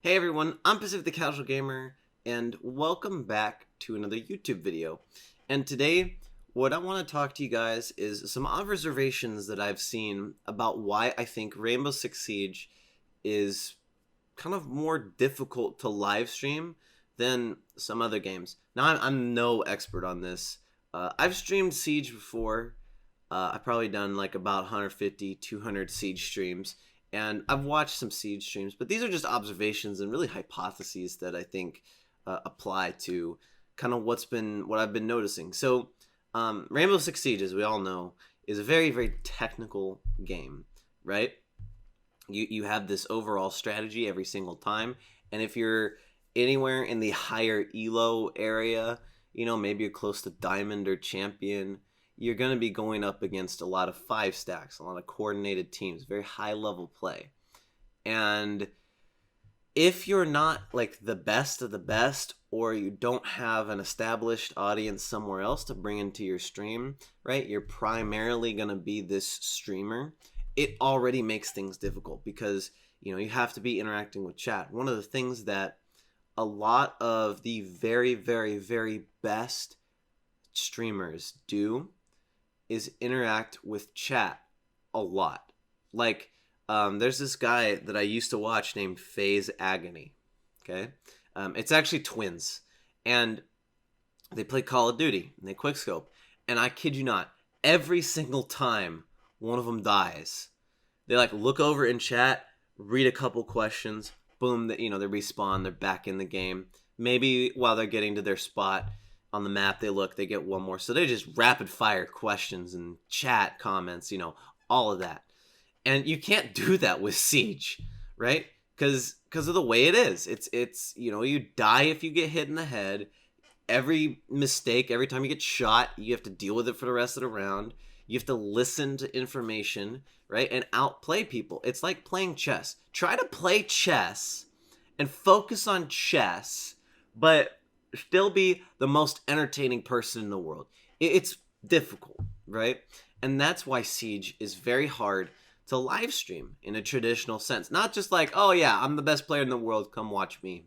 Hey everyone, I'm Pacific the Casual Gamer, and welcome back to another YouTube video. And today, what I want to talk to you guys is some observations that I've seen about why I think Rainbow Six Siege is kind of more difficult to live stream than some other games. Now, I'm no expert on this. I've streamed Siege before. I've probably done like about 150, 200 Siege streams, and I've watched some Siege streams, but these are just observations and really hypotheses that I think apply to kind of what I've been noticing. So, Rainbow Six Siege, as we all know, is a very, very technical game, right? You have this overall strategy every single time, and if you're anywhere in the higher elo area, maybe you're close to diamond or champion, you're going to be going up against a lot of 5 stacks, a lot of coordinated teams, very high level play. And if you're not like the best of the best, or you don't have an established audience somewhere else to bring into your stream, right? You're primarily going to be this streamer. It already makes things difficult because, you have to be interacting with chat. One of the things that a lot of the very, very, very best streamers do is interact with chat a lot. Like, there's this guy that I used to watch named FaZe Agony. Okay, it's actually twins, and they play Call of Duty and they quickscope. And I kid you not, every single time one of them dies, they like look over in chat, read a couple questions, boom, they respawn, they're back in the game. Maybe while they're getting to their spot on the map, they get one more. So they just rapid fire questions and chat comments, all of that. And you can't do that with Siege, right? Because of the way it is. It's you die if you get hit in the head. Every mistake, every time you get shot, you have to deal with it for the rest of the round. You have to listen to information, right? And outplay people. It's like playing chess. Try to play chess and focus on chess, but still be the most entertaining person in the world. It's difficult, right? And that's why Siege is very hard to live stream in a traditional sense. Not just like, oh yeah, I'm the best player in the world, come watch me.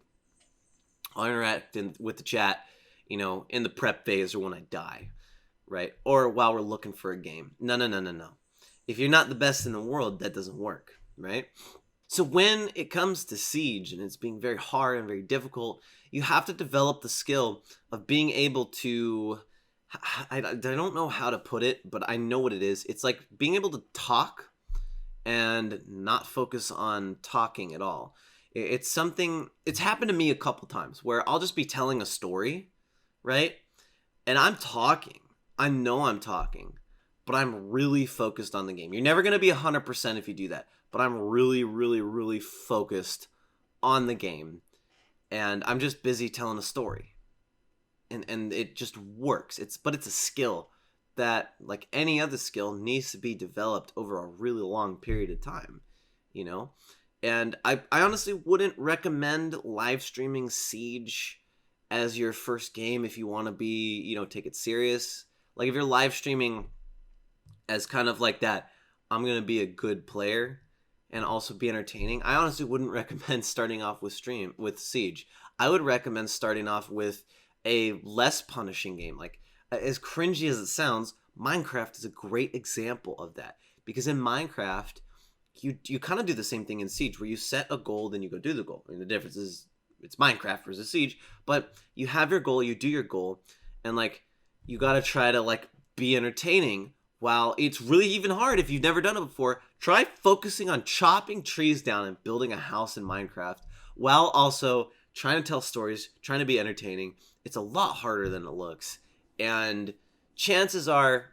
I'll interact with the chat, in the prep phase or when I die, right? Or while we're looking for a game. No. If you're not the best in the world, that doesn't work, right? So when it comes to Siege and it's being very hard and very difficult, you have to develop the skill of being able to, I don't know how to put it, but I know what it is. It's like being able to talk and not focus on talking at all. It's happened to me a couple times where I'll just be telling a story, right? And I'm talking. I know I'm talking, but I'm really focused on the game. You're never going to be 100% if you do that, but I'm really, really, really focused on the game, and I'm just busy telling a story. And it just works. But it's a skill that, like any other skill, needs to be developed over a really long period of time, And I honestly wouldn't recommend live streaming Siege as your first game if you want to be, take it serious. Like if you're live streaming as kind of like that, I'm going to be a good player and also be entertaining, I honestly wouldn't recommend starting off with Siege. I would recommend starting off with a less punishing game. Like, as cringy as it sounds, Minecraft is a great example of that. Because in Minecraft, you kind of do the same thing in Siege, where you set a goal, then you go do the goal. I mean, the difference is it's Minecraft versus Siege, but you have your goal, you do your goal, and like you got to try to like be entertaining. While it's really even hard if you've never done it before, try focusing on chopping trees down and building a house in Minecraft while also trying to tell stories, trying to be entertaining. It's a lot harder than it looks. And chances are,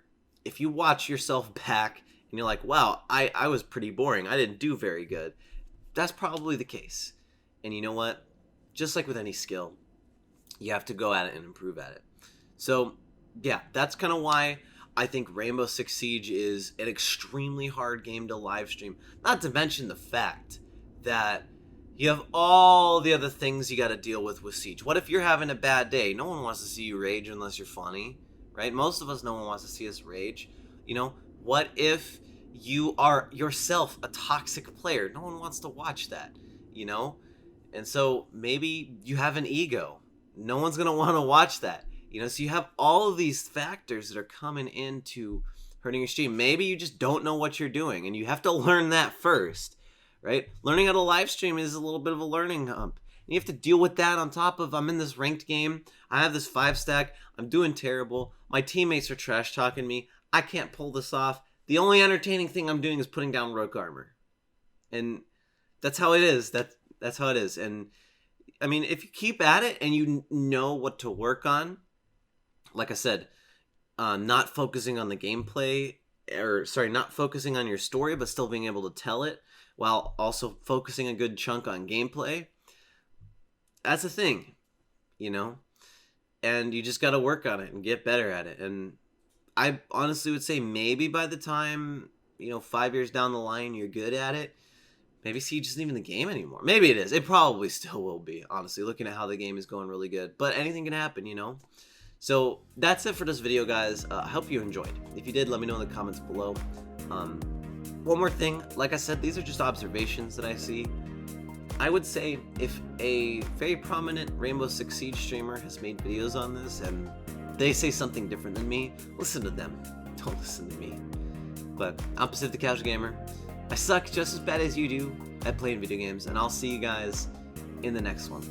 if you watch yourself back and you're like, wow, I was pretty boring, I didn't do very good, that's probably the case. And you know what? Just like with any skill, you have to go at it and improve at it. So, yeah, that's kind of why I think Rainbow Six Siege is an extremely hard game to live stream. Not to mention the fact that you have all the other things you got to deal with Siege. What if you're having a bad day? No one wants to see you rage unless you're funny, right? Most of us, no one wants to see us rage. What if you are yourself a toxic player? No one wants to watch that, And so maybe you have an ego. No one's going to want to watch that. So you have all of these factors that are coming into hurting your stream. Maybe you just don't know what you're doing, and you have to learn that first, right? Learning how to live stream is a little bit of a learning hump. And you have to deal with that on top of, I'm in this ranked game, I have this 5-stack, I'm doing terrible, my teammates are trash talking me, I can't pull this off. The only entertaining thing I'm doing is putting down rogue armor. And that's how it is. That's how it is. And I mean, if you keep at it and you know what to work on, like I said, not focusing on the gameplay, not focusing on your story, but still being able to tell it while also focusing a good chunk on gameplay, that's a thing, and you just got to work on it and get better at it. And I honestly would say maybe by the time, 5 years down the line, you're good at it. Maybe Siege isn't even the game anymore. Maybe it is. It probably still will be, honestly, looking at how the game is going really good. But anything can happen, So that's it for this video, guys. I hope you enjoyed. If you did, let me know in the comments below. One more thing. Like I said, these are just observations that I see. I would say if a very prominent Rainbow Six Siege streamer has made videos on this and they say something different than me, listen to them. Don't listen to me. But I'm Pacific the Casual Gamer. I suck just as bad as you do at playing video games, and I'll see you guys in the next one.